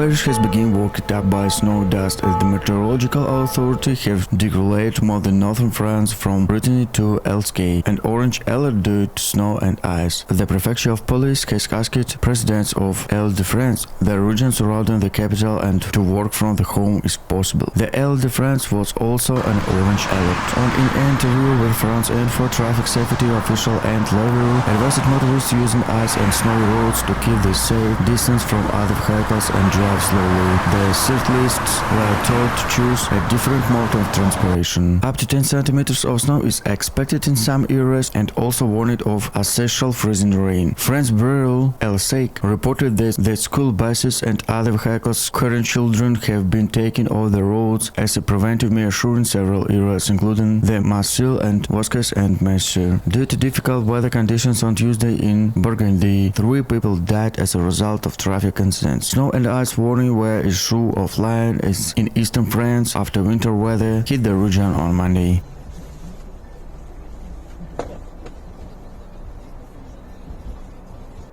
parish has been worked up by snow dust as the meteorological authority have declared more than northern France from Brittany to Alsace and orange alert due to snow and ice. The Prefecture of Police has asked residents of Ile-de-France, the region surrounding the capital, and to work from the home is possible. The Ile-de-France was also an orange alert. On an interview with France Info, traffic safety official Anne Laveau advised motorists using ice and snowy roads to keep the safe distance from other vehicles and drive slowly. The cyclists were told to choose a different mode of transportation. Up to 10 centimeters of snow is expected in some areas and also warned of asocial freezing rain. France Bleu Alsace reported that school buses and other vehicles carrying children have been taken off the roads as a preventive measure in several areas, including the Moselle and Vosges and Meuse. Due to difficult weather conditions on Tuesday in Burgundy, 3 people died as a result of traffic incidents. Snow and ice warning were issued offline in eastern France after winter weather hit the region on Monday.